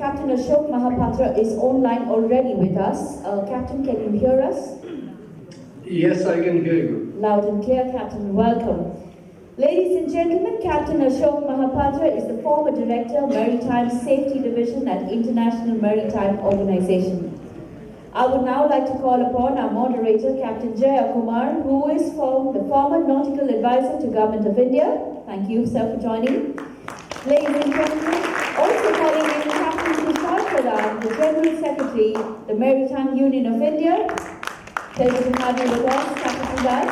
Captain Ashok Mahapatra is online already with us. Captain, can you hear us? Yes, I can hear you. Loud and clear, Captain. Welcome. Ladies and gentlemen, Captain Ashok Mahapatra is the former Director, Maritime Safety Division at International Maritime Organization. I would now like to call upon our moderator, Captain Jayakumar, who is the former Nautical Advisor to Government of India. Thank you, sir, for joining. Ladies and gentlemen, also calling in Captain Tushar, the General Secretary, the Maritime Union of India. Pleasure to have you with us, Captain Tushar.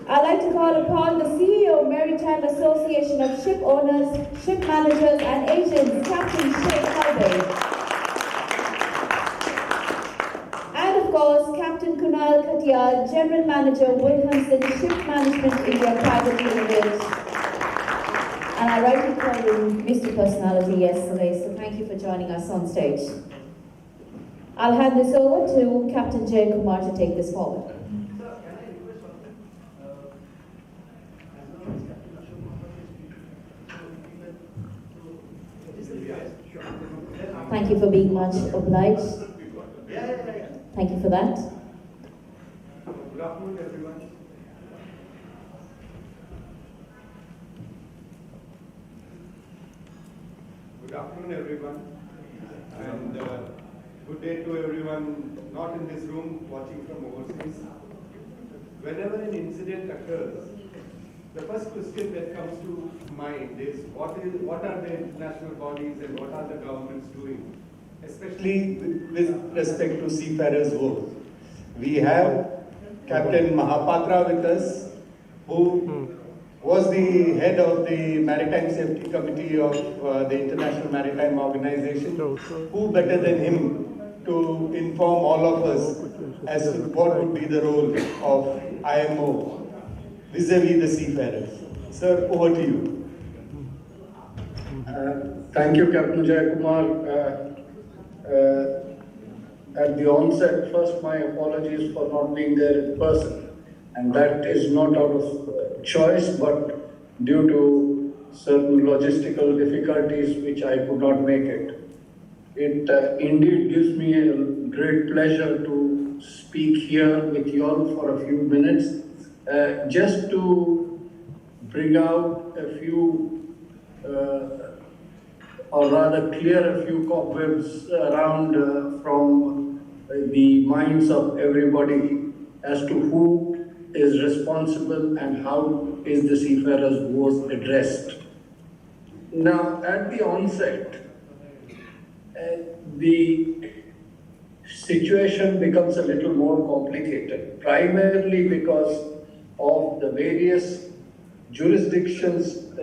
I'd like to call upon the CEO of Maritime Association of Shipowners, Shipmanagers and Agents, Captain Shiv, Halbe. And of course, Captain Kunal, Katyal, General Manager, Wilhelmsen, Ship Management India Private Limited. And I rightly called him Mr. Personality yesterday, so thank you for joining us on stage. I'll hand this over to Captain Jayakumar to take this forward. Thank you for being much obliged. Thank you for that. Good afternoon, everyone. Good afternoon, everyone. And good day to everyone not in this room, watching from overseas. Whenever an incident occurs, the first question that comes to mind is what are the international bodies and what are the governments doing, especially with respect to seafarers' woes. We have Captain Mahapatra with us, who was the head of the Maritime Safety Committee of the International Maritime Organization. Who better than him to inform all of us as to what would be the role of IMO vis-a-vis the seafarers. Sir, over to you. Thank you, Captain Jayakumar. At the onset, first my apologies for not being there in person. And that is not out of choice, but due to certain logistical difficulties which I could not make it. It indeed gives me a great pleasure to speak here with you all for a few minutes. Just to bring out a few, or rather clear a few cobwebs around from the minds of everybody as to who is responsible and how is the seafarers' woes addressed. Now, at the onset, the situation becomes a little more complicated, primarily because of the various jurisdictions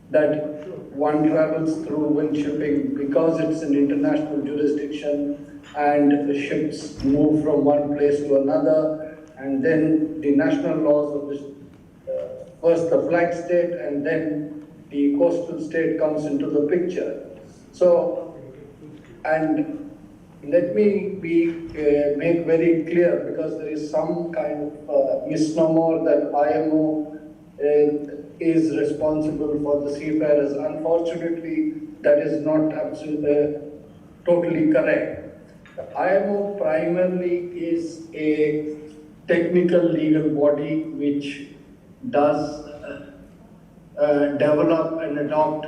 that one travels through when shipping, because it's an international jurisdiction and the ships move from one place to another, and then the national laws of this, first the flag state and then the coastal state comes into the picture. So, and let me make very clear, because there is some kind of misnomer that IMO is responsible for the seafarers. Unfortunately, that is not absolutely totally correct. The IMO primarily is a technical legal body which does develop and adopt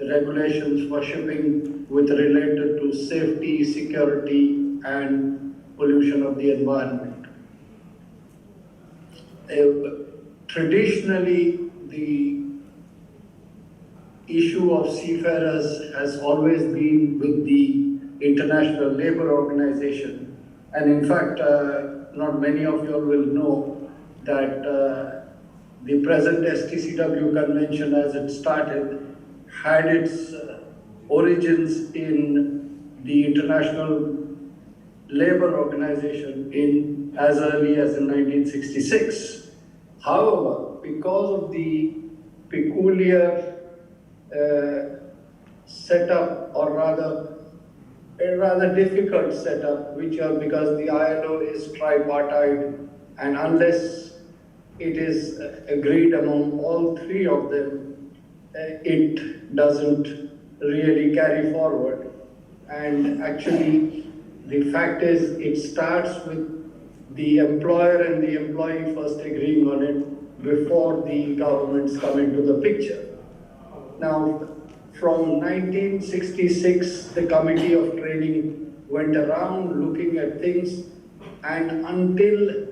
regulations for shipping with related to safety, security, and pollution of the environment. Traditionally, the issue of seafarers has always been with the International Labour Organization, and in fact, not many of you all will know that the present STCW convention, as it started, had its origins in the International Labour Organization in as early as in 1966. However, because of the peculiar setup, or rather a rather difficult setup, because the ILO is tripartite, and unless it is agreed among all three of them, it doesn't really carry forward. And actually, the fact is, it starts with the employer and the employee first agreeing on it before the governments come into the picture. Now, from 1966, the Committee of Training went around looking at things, and until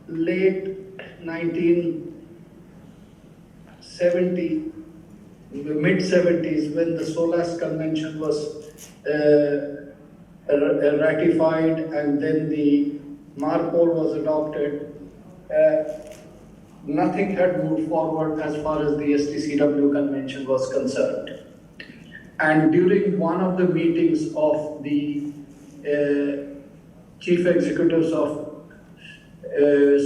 late 1970, mid-70s, when the SOLAS Convention was ratified and then the MARPOL was adopted, nothing had moved forward as far as the STCW Convention was concerned. And during one of the meetings of the chief executives of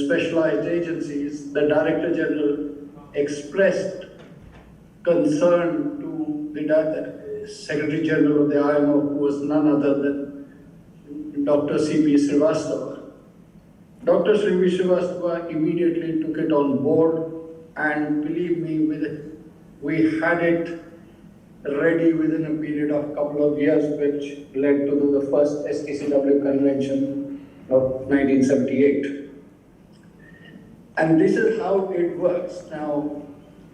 specialized agencies, the Director General expressed concern to the Secretary General of the IMO, who was none other than Dr. C.P. Srivastava. Dr. C.P. Srivastava immediately took it on board, and believe me, we had it ready within a period of a couple of years, which led to the first STCW Convention of 1978. And this is how it works. Now,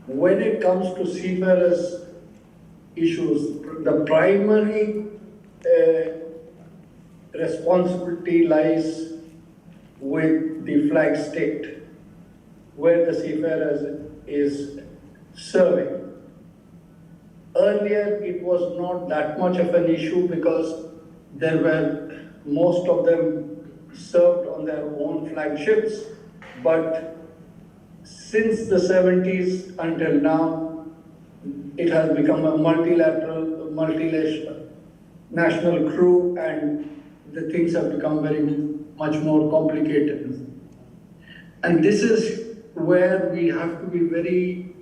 when it comes to seafarers' issues, the primary responsibility lies with the flag state, where the seafarer is serving. Earlier, it was not that much of an issue because most of them served on their own flagships, but since the 70s until now, it has become a multilateral, national crew, and the things have become very much more complicated. And this is where we have to be very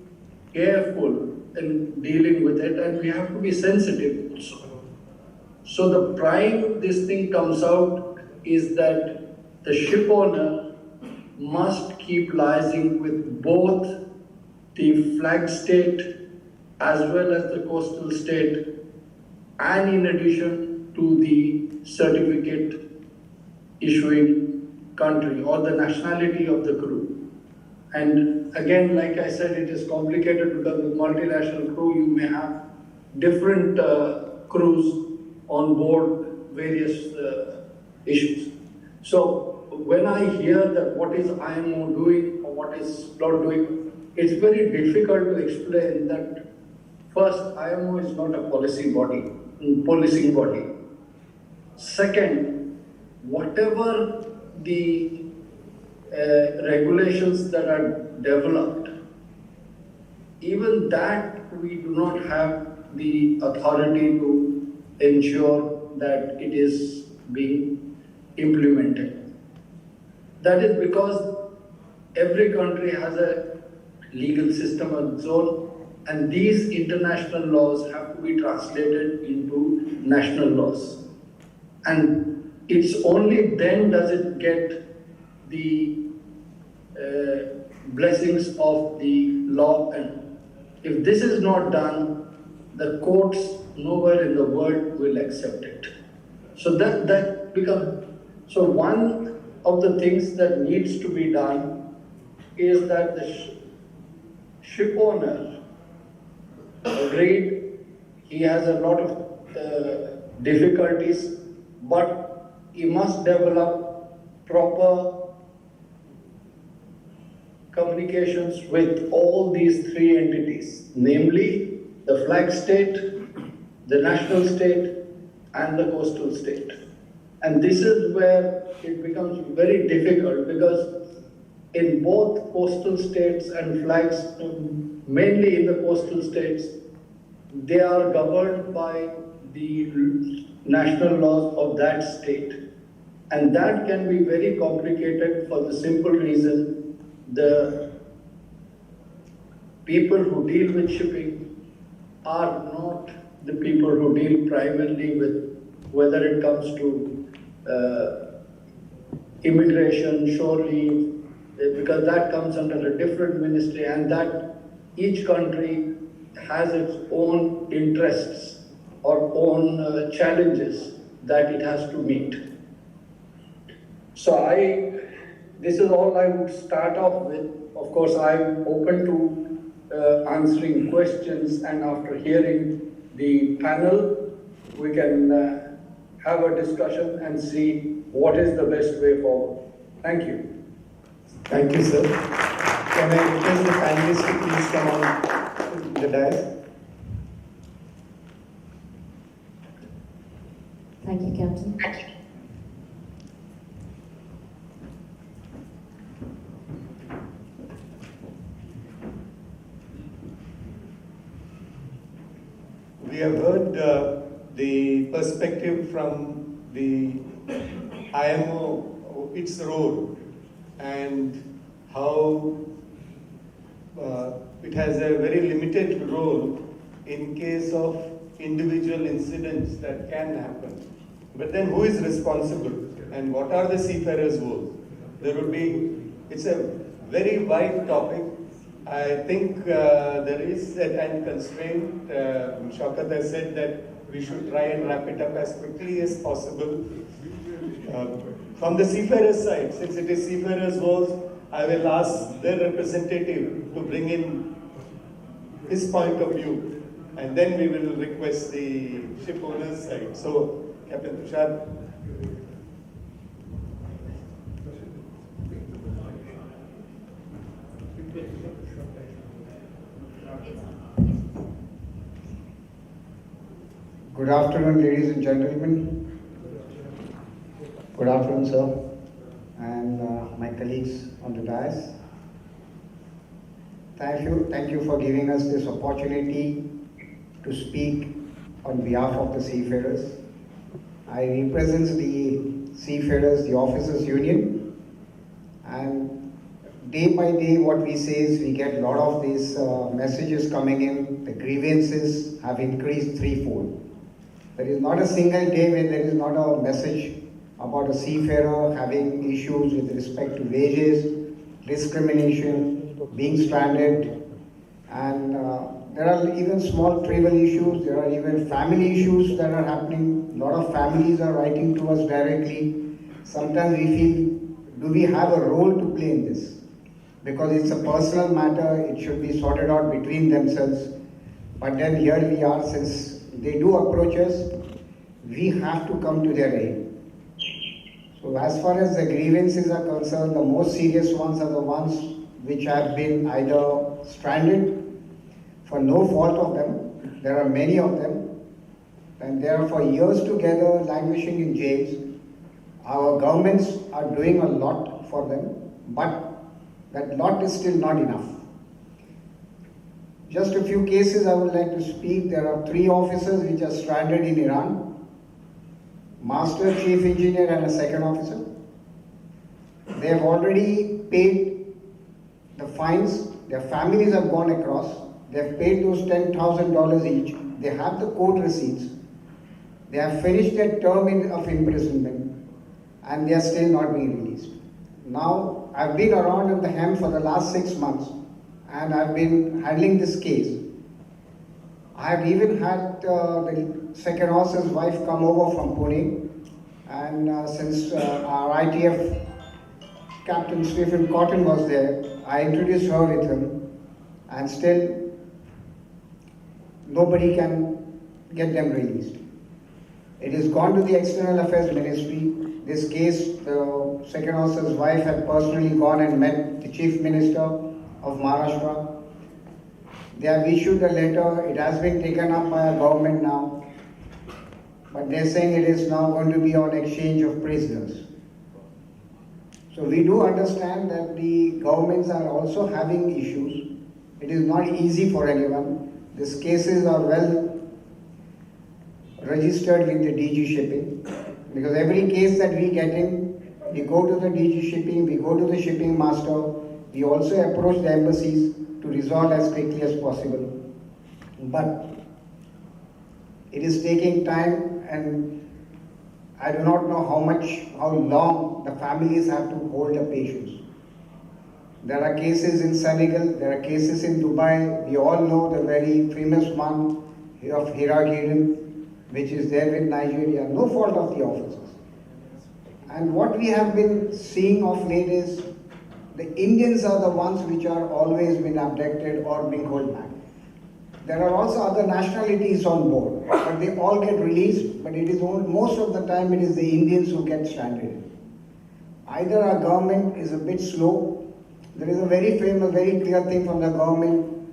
careful in dealing with it, and we have to be sensitive also. So the prime this thing comes out is that the ship owner must keep liaising with both the flag state as well as the coastal state, and in addition to the certificate issuing country or the nationality of the crew. And again, like I said, it is complicated because with multinational crew, you may have different crews on board various issues. So when I hear that what is IMO doing or what is not doing, it's very difficult to explain that. First, IMO is not a policing body. Second, whatever the regulations that are developed, even that we do not have the authority to ensure that it is being implemented. That is because every country has a legal system of its own, and these international laws have to be translated into national laws. And it's only then does it get the blessings of the law. And if this is not done, the courts nowhere in the world will accept it. So that becomes, so one of the things that needs to be done is that the ship owner agreed he has a lot of difficulties, but he must develop proper communications with all these three entities, namely the flag state, the national state, and the coastal state. And this is where it becomes very difficult, because in both coastal states and flags, mainly in the coastal states, they are governed by the national laws of that state. And that can be very complicated for the simple reason the people who deal with shipping are not the people who deal primarily with whether it comes to immigration, shore leave, because that comes under a different ministry, and that each country has its own interests or own challenges that it has to meet. So this is all I would start off with. Of course, I'm open to answering questions, and after hearing the panel, we can have a discussion and see what is the best way forward. Thank you. Thank you, sir. Can I request the panelists to please come on the dais? Thank you, Captain. We have heard the perspective from the IMO, its role, and how it has a very limited role in case of individual incidents that can happen. But then who is responsible, and what are the seafarers' woes? It's a very wide topic. I think there is a time constraint. Shaukat has said that we should try and wrap it up as quickly as possible. From the seafarers' side, since it is seafarers' woes, I will ask their representative to bring in his point of view, and then we will request the ship owners' side. So, Captain Tushar. Good afternoon, ladies and gentlemen. Good afternoon, sir, and my colleagues on the dais. Thank you for giving us this opportunity to speak on behalf of the seafarers. I represent the seafarers, the officers union, and day by day what we say is we get a lot of these messages coming in. The grievances have increased threefold. There is not a single day where there is not a message about a seafarer having issues with respect to wages, discrimination, being stranded, and there are even small trivial issues. There are even family issues that are happening. A lot of families are writing to us directly. Sometimes we feel, do we have a role to play in this? Because it's a personal matter, it should be sorted out between themselves. But then here we are, since they do approach us, we have to come to their aid. So as far as the grievances are concerned, the most serious ones are the ones which have been either stranded for no fault of them. There are many of them, and they are for years together languishing in jails. Our governments are doing a lot for them, but that lot is still not enough. Just a few cases I would like to speak. There are 3 officers which are stranded in Iran, master, chief engineer and a second officer. They have already paid the fines. Their families have gone across. They have paid those $10,000 each. They have the court receipts. They have finished their term of imprisonment, and they are still not being released. Now, I've been around in the hem for the last 6 months, and I've been handling this case. I have even had the second officer's wife come over from Pune, and since our ITF Captain Stephen Cotton was there, I introduced her with him, and still nobody can get them released. It has gone to the External Affairs Ministry. This case, the second officer's wife had personally gone and met the Chief Minister of Maharashtra. They have issued a letter. It has been taken up by our government now. But they're saying it is now going to be on exchange of prisoners. So we do understand that the governments are also having issues. It is not easy for anyone. These cases are well registered with the DG Shipping, because every case that we get in, we go to the DG Shipping, we go to the shipping master, we also approach the embassies to resolve as quickly as possible. But it is taking time, and I do not know how long the families have to hold the patience. There are cases in Senegal, there are cases in Dubai. We all know the very famous one of Hiragirin, which is there with Nigeria. No fault of the officers. And what we have been seeing of late is the Indians are the ones which are always been abducted or being held back. There are also other nationalities on board, but they all get released, but it is most of the time it is the Indians who get stranded. Either our government is a bit slow. There is a very famous, very clear thing from the government: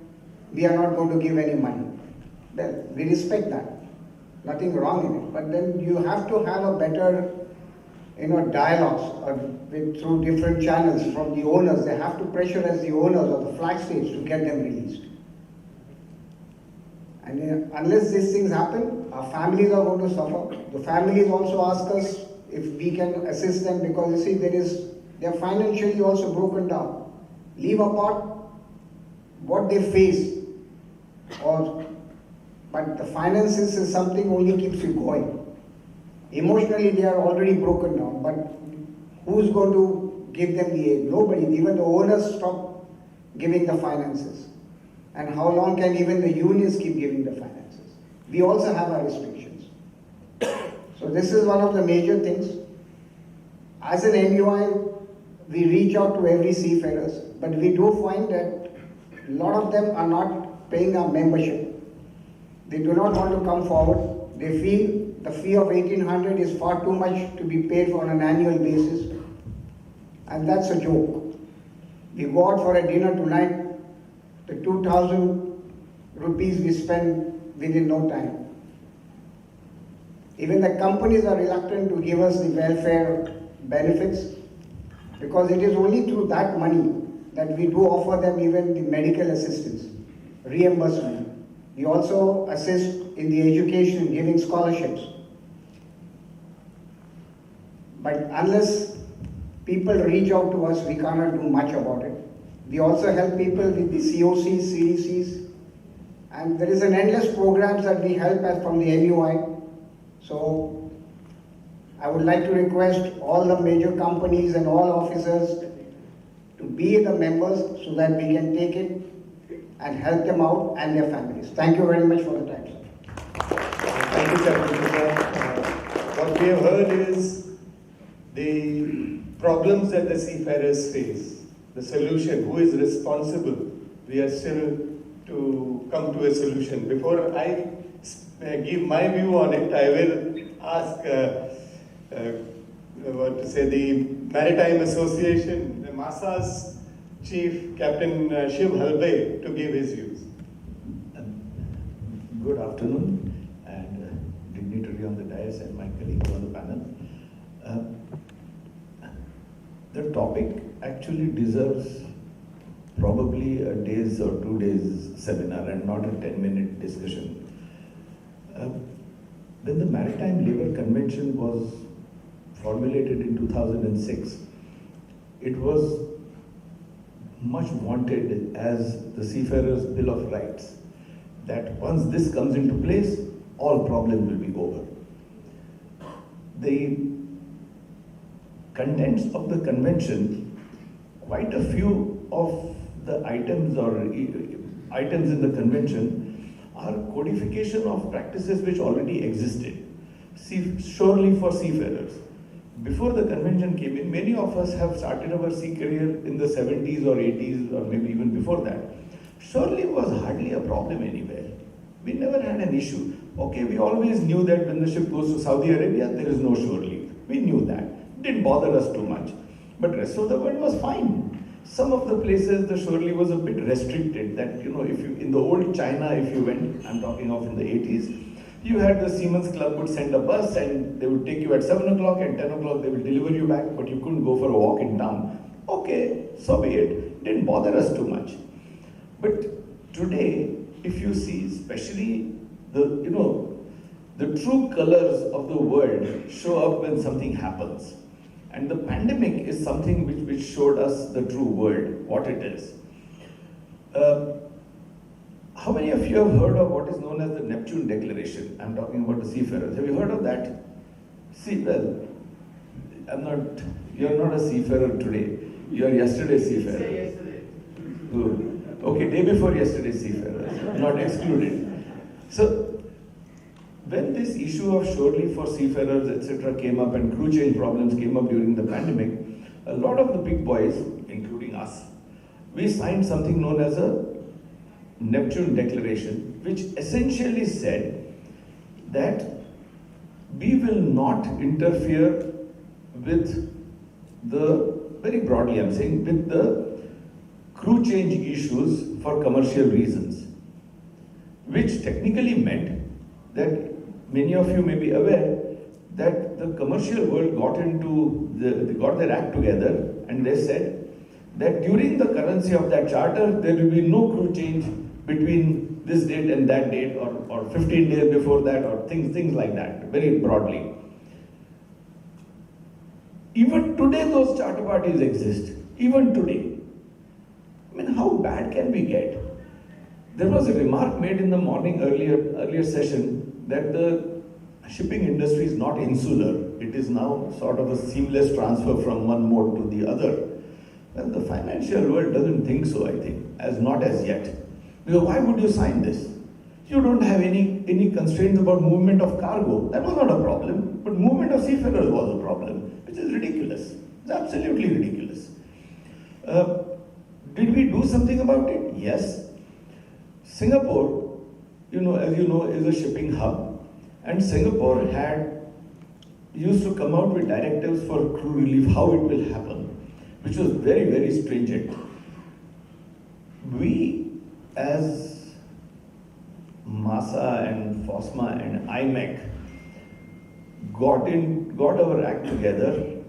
we are not going to give any money. Well, we respect that. Nothing wrong in it. But then you have to have a better, dialogues through different channels from the owners. They have to pressurize the owners of the flag states to get them released. And unless these things happen, our families are going to suffer. The families also ask us if we can assist them, because you see they are financially also broken down. Leave apart what they face, but the finances is something only keeps you going. Emotionally they are already broken down, but who's going to give them the aid? Nobody. Even the owners stop giving the finances. And how long can even the unions keep giving the finances? We also have our restrictions. So this is one of the major things. As an MUI, we reach out to every seafarers, but we do find that a lot of them are not paying our membership. They do not want to come forward. They feel the fee of 1,800 is far too much to be paid on an annual basis. And that's a joke. We go out for a dinner tonight, the 2,000 rupees we spend within no time. Even the companies are reluctant to give us the welfare benefits, because it is only through that money that we do offer them even the medical assistance, reimbursement. We also assist in the education, giving scholarships. But unless people reach out to us, we cannot do much about it. We also help people with the COCs, CDCs, and there is an endless programs that we help as from the MUI. So I would like to request all the major companies and all officers to be the members so that we can take it and help them out and their families. Thank you very much for the time, sir. Thank you, Capt. What we have heard is the problems that the seafarers face, the solution, who is responsible. We are still to come to a solution. Before I give my view on it, I will ask the Maritime Association, the MASA's Chief, Captain Shiv Halbe, to give his views. Good afternoon, and dignitary on the dais and my colleagues on the panel. The topic actually deserves probably a day's or 2 days seminar and not a 10-minute discussion. When the Maritime Labour Convention was formulated in 2006, it was much wanted as the Seafarers' Bill of Rights, that once this comes into place, all problems will be over. The contents of the convention, quite a few of the items in the convention are codification of practices which already existed, surely for seafarers. Before the convention came in, many of us have started our sea career in the 70s or 80s or maybe even before that. Surely was hardly a problem anywhere. We never had an issue. Okay, we always knew that when the ship goes to Saudi Arabia, there is no shore leave. We knew that. Didn't bother us too much. But rest of the world was fine. Some of the places the shore leave was a bit restricted, that if you, in the old China, if you went, I'm talking of in the 80s, you had the Seamen's Club would send a bus and they would take you at 7 o'clock and 10 o'clock they will deliver you back, but you couldn't go for a walk in town. Okay, so be it. Didn't bother us too much. But today, if you see, especially the true colors of the world show up when something happens. And the pandemic is something which showed us the true world, what it is. How many of you have heard of what is known as the Neptune Declaration? I'm talking about the seafarers. Have you heard of that? See, well, you're not a seafarer today. You are yesterday's seafarer. Good. Okay, day before yesterday's seafarers, not excluded. So, when this issue of surely for seafarers, etc., came up and crew change problems came up during the pandemic, a lot of the big boys, including us, we signed something known as a Neptune Declaration, which essentially said that we will not interfere with the, very broadly I'm saying, with the crew change issues for commercial reasons, which technically meant that many of you may be aware that the commercial world got their act together and they said that during the currency of that charter there will be no crew change between this date and that date, or 15 days before that, or things like that, very broadly. Even today those charter parties exist, even today. I mean, how bad can we get? There was a remark made in the morning earlier session that the shipping industry is not insular. It is now sort of a seamless transfer from one mode to the other. Well, the financial world doesn't think so, I think, not as yet. Because why would you sign this? You don't have any constraints about movement of cargo. That was not a problem. But movement of seafarers was a problem, which is ridiculous. It's absolutely ridiculous. Did we do something about it? Yes. Singapore, as you know, is a shipping hub. And Singapore used to come out with directives for crew relief, how it will happen, which was very, very stringent. We, as MASA and FOSMA and IMEC, got our act together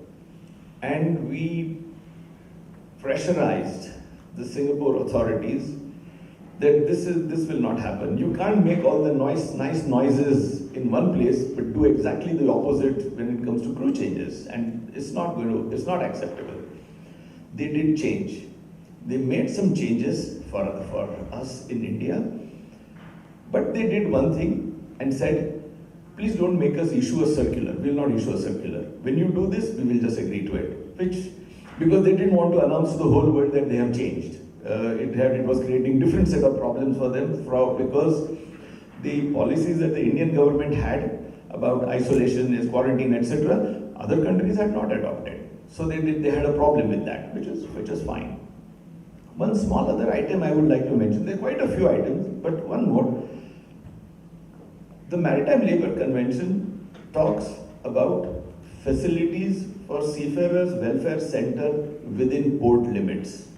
and we pressurized the Singapore authorities that this will not happen. You can't make all the nice noises in one place, but do exactly the opposite when it comes to crew changes, and it's not acceptable. They did change. They made some changes for us in India, but they did one thing and said, please don't make us issue a circular. We will not issue a circular. When you do this, we will just agree to it. Because they didn't want to announce to the whole world that they have changed. It was creating different set of problems for them because the policies that the Indian government had about isolation, quarantine, etc., other countries had not adopted. So they had a problem with that, which is fine. One small other item I would like to mention. There are quite a few items, but one more. The Maritime Labour Convention talks about facilities for seafarers welfare center within port limits.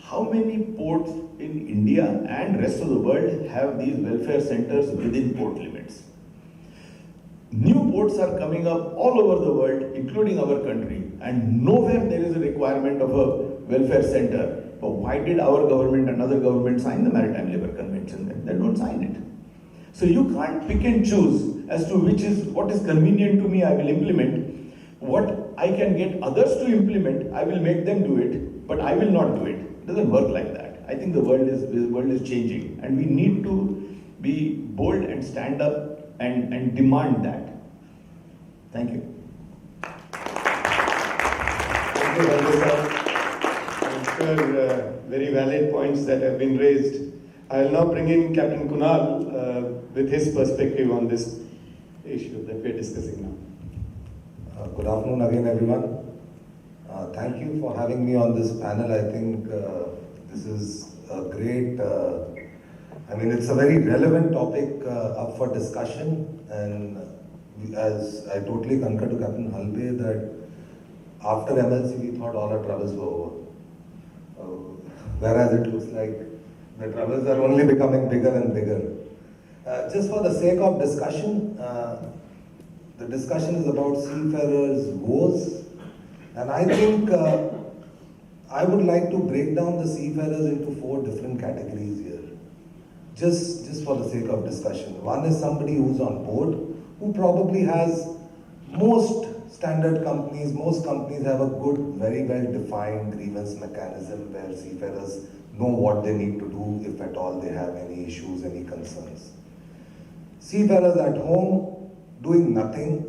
How many ports in India and rest of the world have these welfare centers within port limits? New ports are coming up all over the world, including our country, and nowhere there is a requirement of a welfare center. But why did our government and other governments sign the Maritime Labour Convention? They don't sign it. So you can't pick and choose as to what is convenient to me, I will implement. What I can get others to implement, I will make them do it, but I will not do it. It doesn't work like that. I think the world is changing, and we need to be bold and stand up and demand that. Thank you. Thank you, Halbe sir. I'm sure very valid points that have been raised. I will now bring in Captain Kunal with his perspective on this issue that we are discussing now. Good afternoon again, everyone. Thank you for having me on this panel. I think this is a great, it's a very relevant topic up for discussion, and as I totally concur to Captain Halbe that after MLC we thought all our troubles were over, whereas it looks like the troubles are only becoming bigger and bigger. Just for the sake of discussion, the discussion is about seafarers' woes, and I think I would like to break down the seafarers into 4 different categories here, just for the sake of discussion. One is somebody who's on board, who probably has most companies have a good, very well-defined grievance mechanism where seafarers know what they need to do if at all they have any issues, any concerns. Seafarers at home, doing nothing,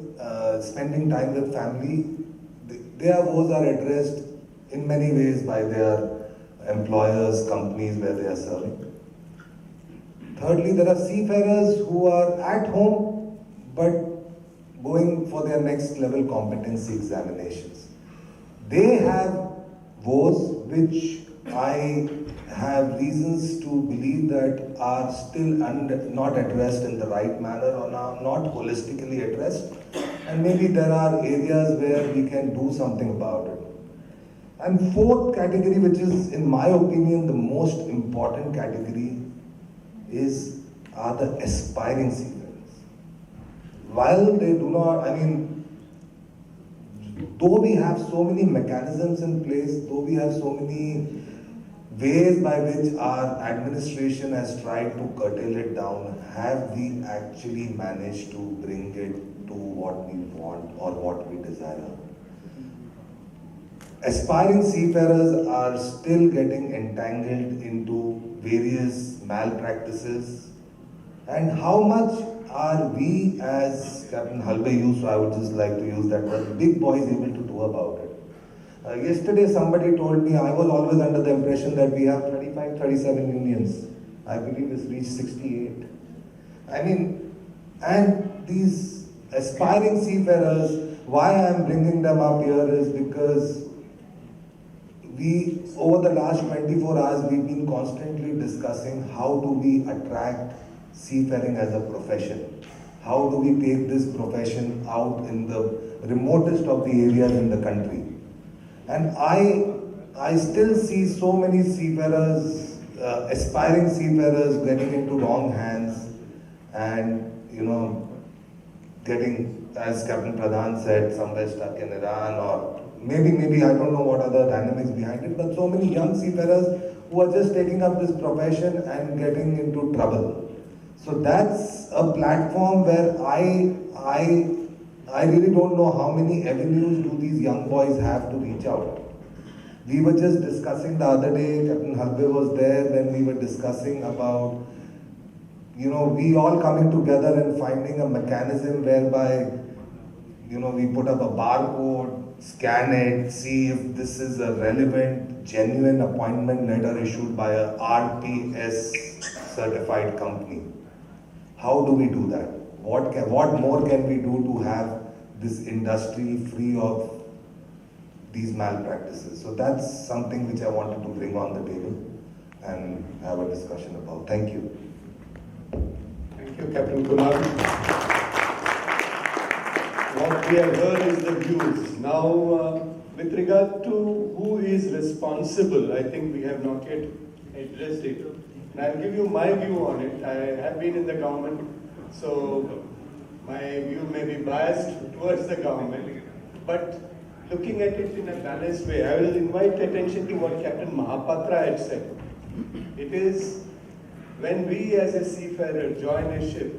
spending time with family, their woes are addressed in many ways by their employers, companies where they are serving. Thirdly, there are seafarers who are at home but going for their next level competency examinations. They have woes which I have reasons to believe that are still not addressed in the right manner or are not holistically addressed, and maybe there are areas where we can do something about it. And fourth category, which is in my opinion the most important category, are the aspiring seafarers. While they do not, though we have so many mechanisms in place, though we have so many ways by which our administration has tried to curtail it down, have we actually managed to bring it to what we want or what we desire? Aspiring seafarers are still getting entangled into various malpractices, and how much are we as Captain Halbe used, so I would just like to use that word, big boys able to do about it? Yesterday somebody told me, I was always under the impression that we have 35, 37 unions. I believe it's reached 68. And these aspiring seafarers, why I am bringing them up here is because over the last 24 hours, we've been constantly discussing how do we attract seafaring as a profession. How do we take this profession out in the remotest of the areas in the country? And I still see so many seafarers, aspiring seafarers getting into wrong hands and, getting, as Captain Pradhan said, somewhere stuck in Iran or maybe I don't know what other dynamics behind it, but so many young seafarers who are just taking up this profession and getting into trouble. So that's a platform where I really don't know how many avenues do these young boys have to reach out. We were just discussing the other day, Captain Halbe was there when we were discussing about, we all coming together and finding a mechanism whereby, we put up a barcode, scan it, see if this is a relevant, genuine appointment letter issued by a RPS certified company. How do we do that? What more can we do to have this industry free of these malpractices? So that's something which I wanted to bring on the table and have a discussion about. Thank you. Thank you, Captain Kunal. What we have heard is the views. Now, with regard to who is responsible, I think we have not yet addressed it. And I'll give you my view on it. I have been in the government, so my view may be biased towards the government. But looking at it in a balanced way, I will invite attention to what Captain Mahapatra had said. It is when we as a seafarer join a ship,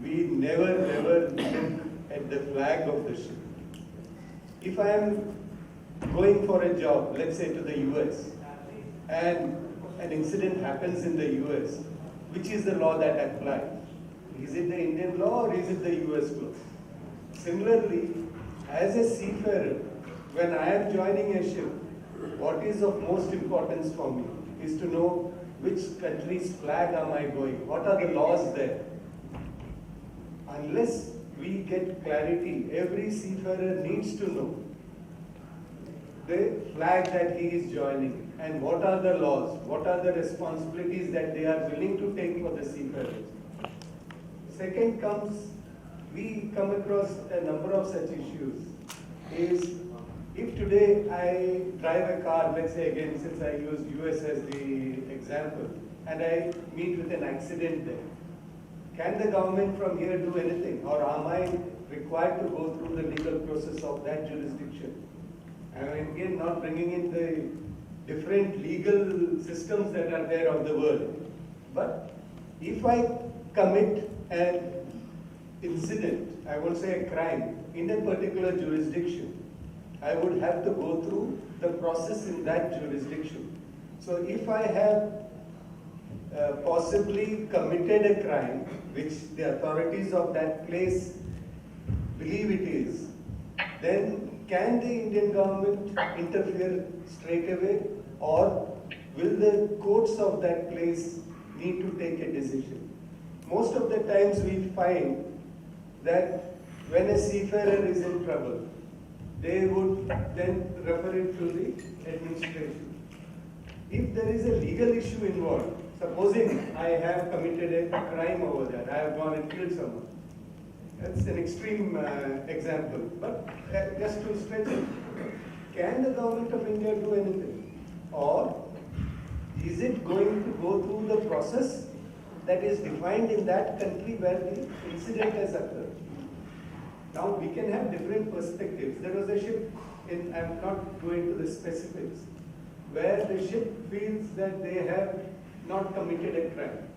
we never look at the flag of the ship. If I am going for a job, let's say to the US, and an incident happens in the US, which is the law that applies? Is it the Indian law or is it the US law? Similarly, as a seafarer, when I am joining a ship, what is of most importance for me is to know which country's flag am I going, what are the laws there. Unless we get clarity, every seafarer needs to know the flag that he is joining and what are the laws, what are the responsibilities that they are willing to take for the seafarers. Second comes, we come across a number of such issues, is if today I drive a car, let's say again, since I use US as the example, and I meet with an accident there, can the government from here do anything, or am I required to go through the legal process of that jurisdiction? And again, not bringing in the different legal systems that are there of the world. But if I commit an incident, I won't say a crime, in a particular jurisdiction, I would have to go through the process in that jurisdiction. So if I have possibly committed a crime, which the authorities of that place believe it is, then can the Indian government interfere straight away, or will the courts of that place need to take a decision? Most of the times we find that when a seafarer is in trouble, they would then refer it to the administration. If there is a legal issue involved, supposing I have committed a crime over there, I have gone and killed someone. That's an extreme example, but just to stretch it, can the government of India do anything? Or is it going to go through the process that is defined in that country where the incident has occurred? Now we can have different perspectives. There was a ship, I'm not going to the specifics, where the ship feels that they have not committed a crime.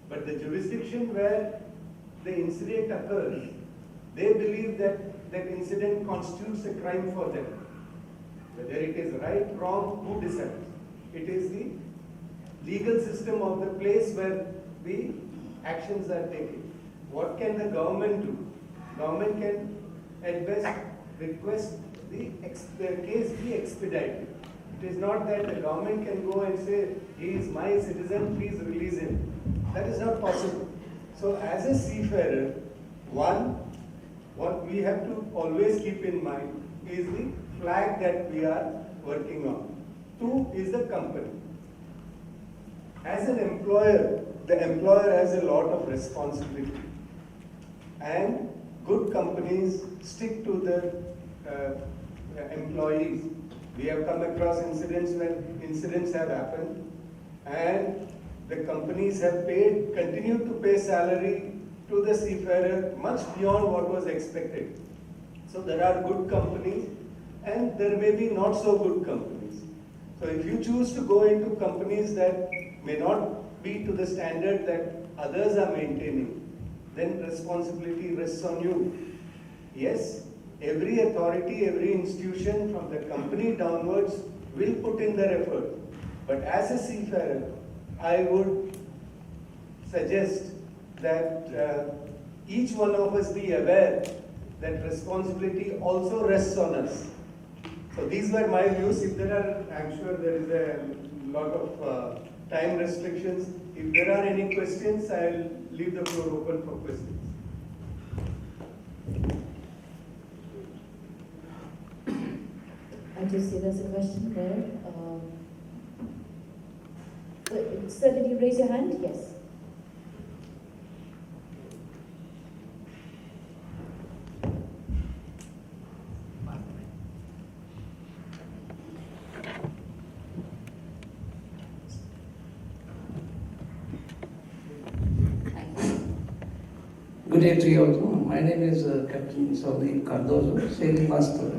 But the jurisdiction where the incident occurs, they believe that that incident constitutes a crime for them. Whether it is right, wrong, who decides? It is the legal system of the place where the actions are taken. What can the government do? Government can at best request the case be expedited. It is not that the government can go and say, he is my citizen, please release him. That is not possible. So as a seafarer, what we have to always keep in mind is the flag that we are working on. 2 is the company. As an employer, the employer has a lot of responsibility. And good companies stick to the employees. We have come across incidents when incidents have happened and the companies have continued to pay salary to the seafarer much beyond what was expected. So there are good companies and there may be not so good companies. So if you choose to go into companies that may not be to the standard that others are maintaining, then responsibility rests on you. Yes, every authority, every institution from the company downwards will put in their effort. But as a seafarer, I would suggest that each one of us be aware that responsibility also rests on us. So these were my views. If there are, I'm sure there is a lot of time restrictions. If there are any questions, I'll leave the floor open for questions. I just see there's a question there. Sir, did you raise your hand? Yes. Good day to you all. My name is Captain Saudi Cardozo, sailing master.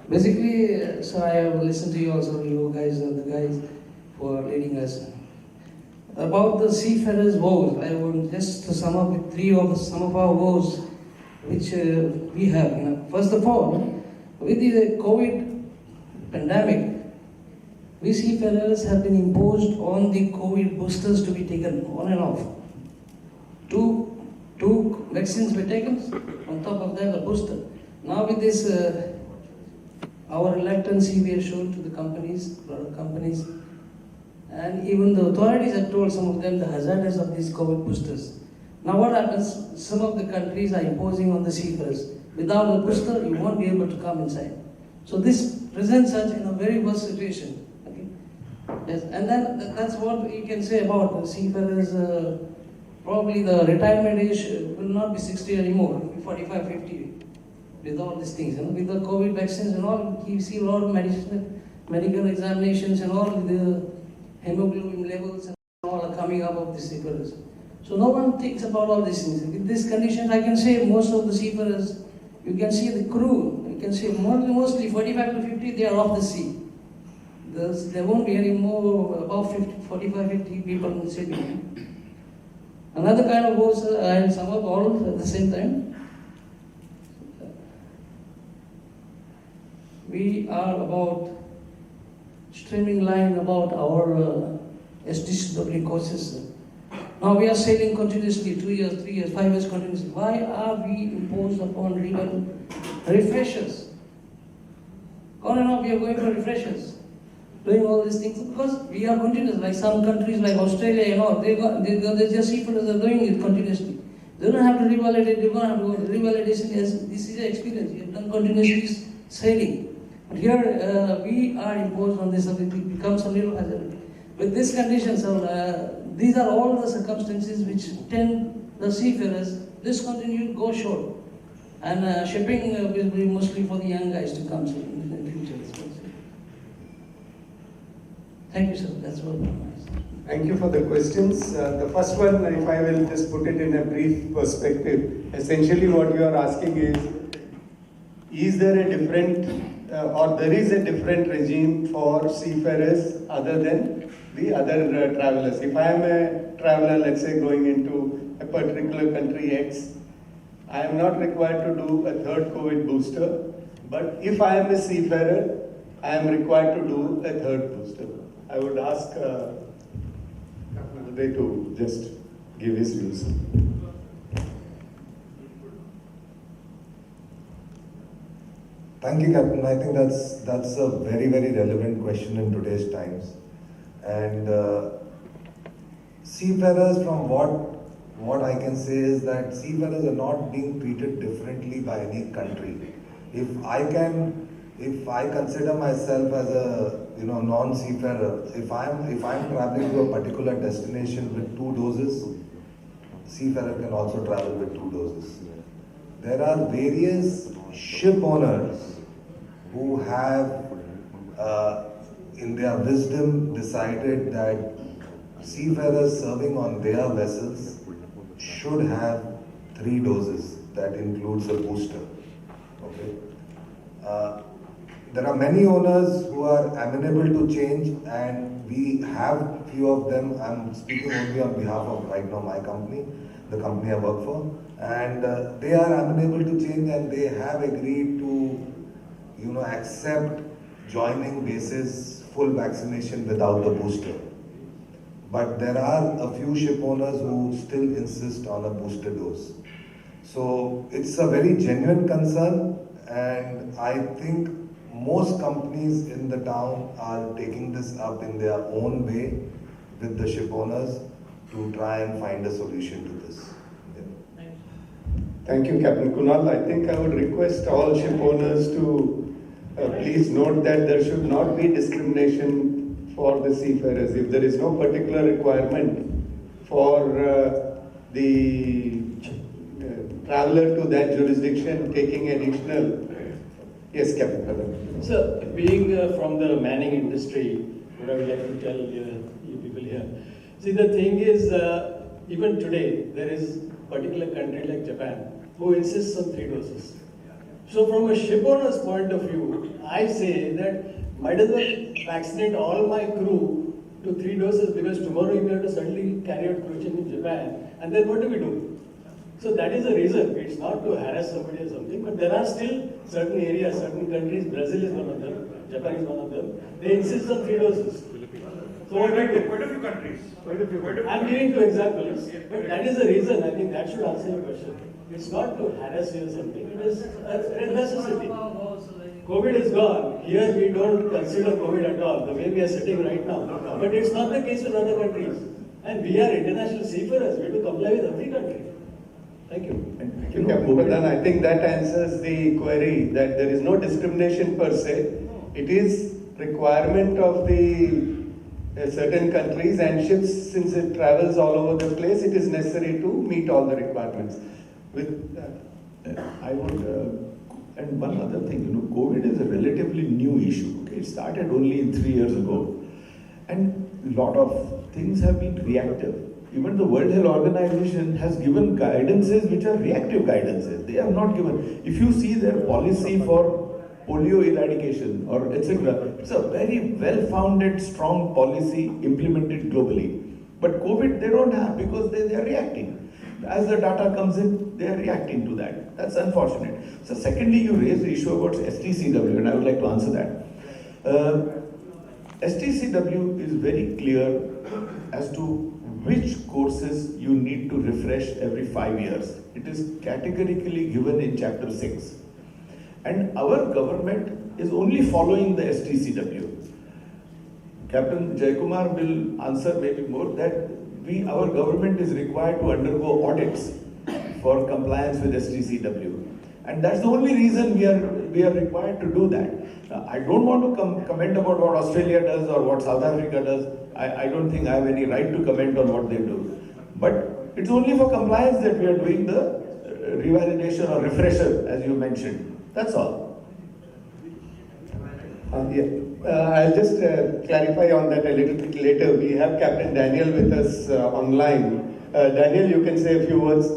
Basically, sir, I have listened to you also, you guys are the guys who are leading us. About the seafarers' woes, I want just to sum up with some of our woes which we have. First of all, with the COVID pandemic, we seafarers have been imposed on the COVID boosters to be taken on and off. Two vaccines were taken, on top of that a booster. Now with this, our reluctancy we have shown to the companies, a lot of companies, and even the authorities have told some of them the hazardous of these COVID boosters. Now what happens, some of the countries are imposing on the seafarers, without a booster you won't be able to come inside. So this presents us in a very worse situation. Okay? Yes, and then that's what you can say about the seafarers. Probably the retirement age will not be 60 anymore, 45, 50, with all these things. With the COVID vaccines and all, you see a lot of medical examinations and all, the hemoglobin levels and all are coming up of the seafarers. So no one thinks about all these things. With these conditions, I can say most of the seafarers, you can see the crew, you can say mostly 45 to 50, they are off the sea. There won't be any more above 45, 50 people in the city. Another kind of woes, I have sum up all at the same time. We are about streamlining about our SDCW courses. Now we are sailing continuously, 2 years, 3 years, 5 years continuously. Why are we imposed upon even refreshers? On and off, we are going for refreshers, doing all these things because we are continuous. Like some countries like Australia, they just seafarers are doing it continuously. They don't have to revalidate, they don't have to go. Revalidation this is an experience. You have done continuously sailing. But here we are imposed on this, so it becomes a little hazard. With these conditions, these are all the circumstances which tend the seafarers discontinue, go short. And shipping will be mostly for the young guys to come in the future. Thank you, sir. That's all. Thank you for the questions. The first one, if I will just put it in a brief perspective, essentially what you are asking is there a different or there is a different regime for seafarers other than the other travelers? If I am a traveler, let's say going into a particular country X, I am not required to do a third COVID booster, but if I am a seafarer, I am required to do a third booster. I would ask Halbe to just give his views. Thank you, Captain. I think that's a very, very relevant question in today's times. And seafarers, from what I can say is that seafarers are not being treated differently by any country. If I consider myself as a non-seafarer, if I'm traveling to a particular destination with 2 doses, seafarer can also travel with 2 doses. There are various ship owners who have, in their wisdom, decided that seafarers serving on their vessels should have 3 doses. That includes a booster. Okay. There are many owners who are amenable to change, and we have few of them. I'm speaking only on behalf of right now my company, the company I work for, and they are amenable to change, and they have agreed to, accept joining basis full vaccination without the booster. But there are a few ship owners who still insist on a booster dose. So it's a very genuine concern, and I think most companies in the town are taking this up in their own way with the ship owners to try and find a solution to this. Yeah. Thank you, Captain Kunal. I think I would request all ship owners to please note that there should not be discrimination for the seafarers. If there is no particular requirement for the traveler to that jurisdiction taking additional. Yes, Captain Pradhan. So, being from the manning industry, what I would like to tell you people here. See, the thing is, even today, there is a particular country like Japan who insists on 3 doses. So, from a ship owner's point of view, I say that might as well vaccinate all my crew to 3 doses, because tomorrow we have to suddenly carry out cruising in Japan, and then what do we do? So that is the reason. It's not to harass somebody or something, but there are still certain areas, certain countries, Brazil is one of them, Japan is one of them, they insist on 3 doses. So what do you do? Quite a few countries. I'm giving 2 examples, but that is the reason. I think that should answer your question. It's not to harass you or something, it is a necessity. COVID is gone. Here we don't consider COVID at all, the way we are sitting right now. But it's not the case with other countries. And we are international seafarers, we have to comply with every country. Thank you. Thank you, Captain Pradhan. I think that answers the query that there is no discrimination per se. It is requirement of the certain countries and ships, since it travels all over the place, it is necessary to meet all the requirements. I would, and one other thing, COVID is a relatively new issue. Okay? It started only 3 years ago, and a lot of things have been reactive. Even the World Health Organization has given guidances which are reactive guidances. They are not given. If you see their policy for polio eradication or etc., it's a very well-founded, strong policy implemented globally. But COVID they don't have, because they are reacting. As the data comes in, they are reacting to that. That's unfortunate. So secondly, you raised the issue about STCW, and I would like to answer that. STCW is very clear as to which courses you need to refresh every 5 years. It is categorically given in Chapter 6. And our government is only following the STCW. Captain Jayakumar will answer maybe more that our government is required to undergo audits for compliance with STCW. And that's the only reason we are required to do that. I don't want to comment about what Australia does or what South Africa does. I don't think I have any right to comment on what they do. But it's only for compliance that we are doing the revalidation or refresher, as you mentioned. That's all. I'll just clarify on that a little bit later. We have Captain Daniel with us online. Daniel, you can say a few words.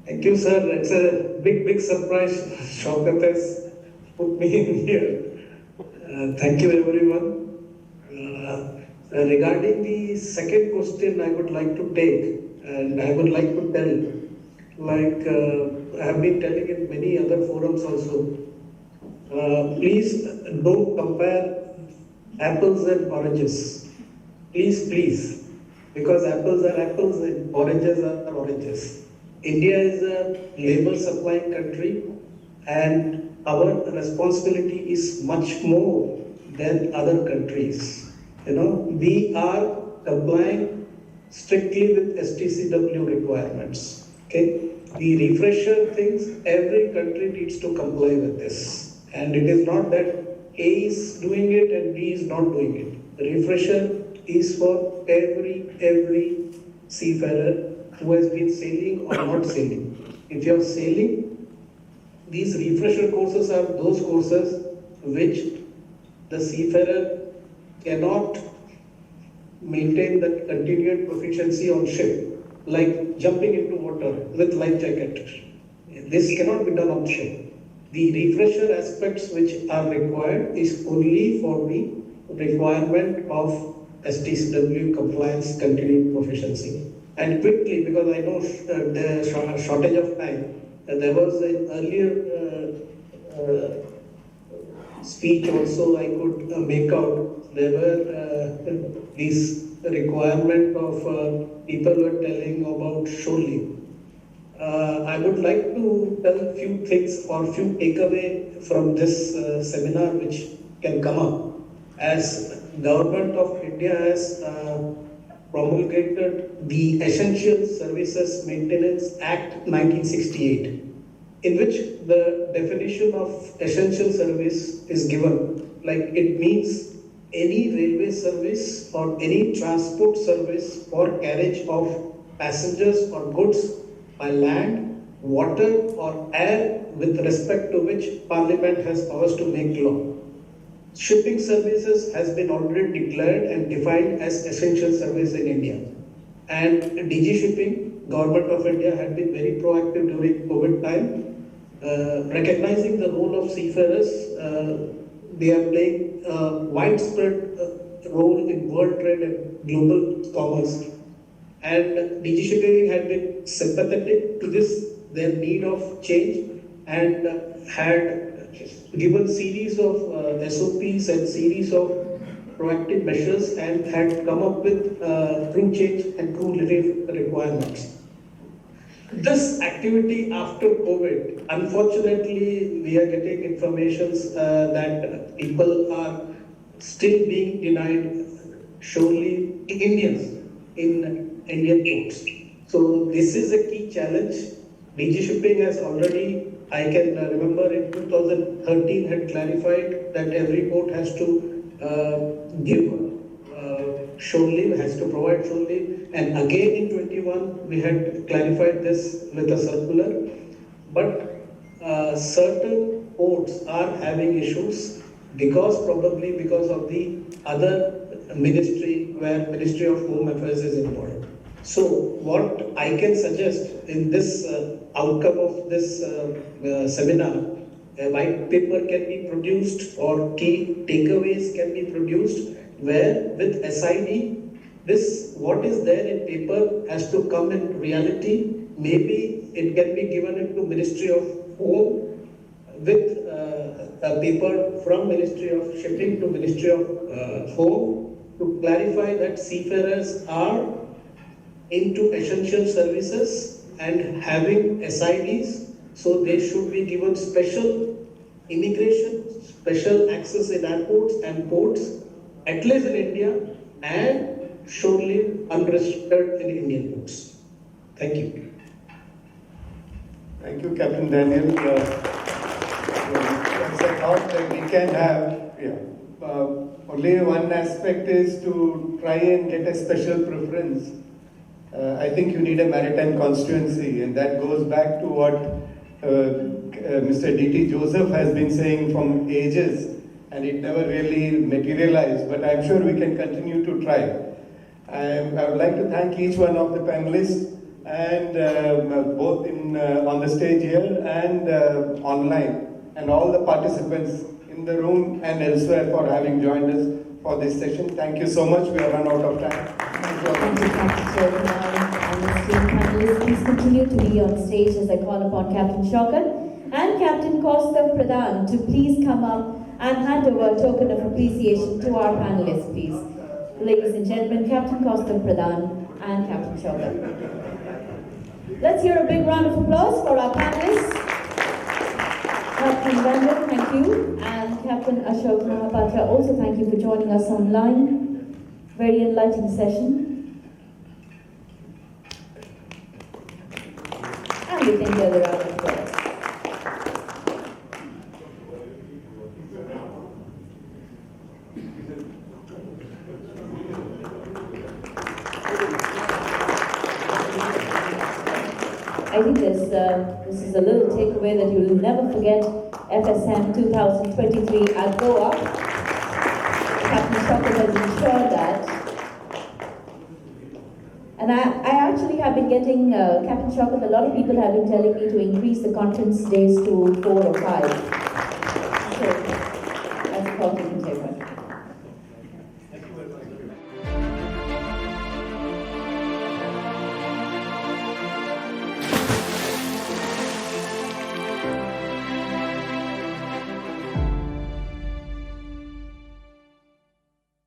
Thank you, sir. It's a big surprise. Ashok has put me in here. Thank you, everyone. Regarding the second question, I would like to take, and I would like to tell, like I have been telling in many other forums also, please don't compare apples and oranges. Please, because apples are apples and oranges are oranges. India is a labor supplying country, and our responsibility is much more than other countries. We are complying strictly with STCW requirements. Okay, the refresher things, every country needs to comply with this, and it is not that A is doing it and B is not doing it. The refresher is for every seafarer who has been sailing or not sailing. If you are sailing, these refresher courses are those courses which the seafarer cannot maintain that continued proficiency on ship, like jumping into water with life jacket. This cannot be done on ship. The refresher aspects which are required is only for the requirement of STCW compliance continued proficiency. And quickly, because I know the shortage of time, there was an earlier speech also I could make out. There were these requirement of people were telling about shore leave. I would like to tell a few things or few takeaway from this seminar which can come up. As Government of India has promulgated the Essential Services Maintenance Act 1968, in which the definition of essential service is given. Like it means any railway service or any transport service for carriage of passengers or goods by land, water or air with respect to which Parliament has powers to make law. Shipping services has been already declared and defined as essential service in India. And DG Shipping, Government of India had been very proactive during COVID time, recognizing the role of seafarers. They are playing a widespread role in world trade and global commerce. And DG Shipping had been sympathetic to this, their need of change, and had given series of SOPs and series of proactive measures and had come up with crew change and crew relief requirements. This activity after COVID, unfortunately, we are getting informations that people are still being denied surely Indians in Indian ports. So this is a key challenge. DG Shipping has already, I can remember in 2013 had clarified that every port has to give shore leave, has to provide shore leave, and again in 21 we had clarified this with a circular. But certain ports are having issues probably because of the other ministry where Ministry of Home Affairs is involved. So what I can suggest in this outcome of this seminar, a white paper can be produced or key takeaways can be produced where with SID, this what is there in paper has to come in reality. Maybe it can be given into Ministry of Home with a paper from Ministry of Shipping to Ministry of Home to clarify that seafarers are into essential services and having SIDs So they should be given special immigration, special access in airports and ports, at least in India, and surely unrestricted in Indian ports. Thank you. Thank you, Captain Daniel. That's a thought that we can have. Only one aspect is to try and get a special preference. I think you need a maritime constituency, and that goes back to what Mr. D.T. Joseph has been saying from ages, and it never really materialized, but I'm sure we can continue to try. I would like to thank each one of the panelists, and both on the stage here and online, and all the participants in the room and elsewhere for having joined us for this session. Thank you so much. We have run out of time. Thank you, Captain. And the esteemed panelists, please continue to be on stage as I call upon Captain Shokat and Captain Pradhan to please come up and hand over a token of appreciation to our panelists, please. Ladies and gentlemen, Captain Pradhan and Captain Shokat. Let's hear a big round of applause for our panelists. Captain Daniel, thank you, and Captain Ashok Mahapatra, also thank you for joining us online. Very enlightening session. And we can hear the round of applause. I think this is a little takeaway that you will never forget. FSM 2023 at Goa. Captain Shokat has ensured that. And I actually have been getting, Captain Shokat, a lot of people have been telling me to increase the conference days to 4 or 5.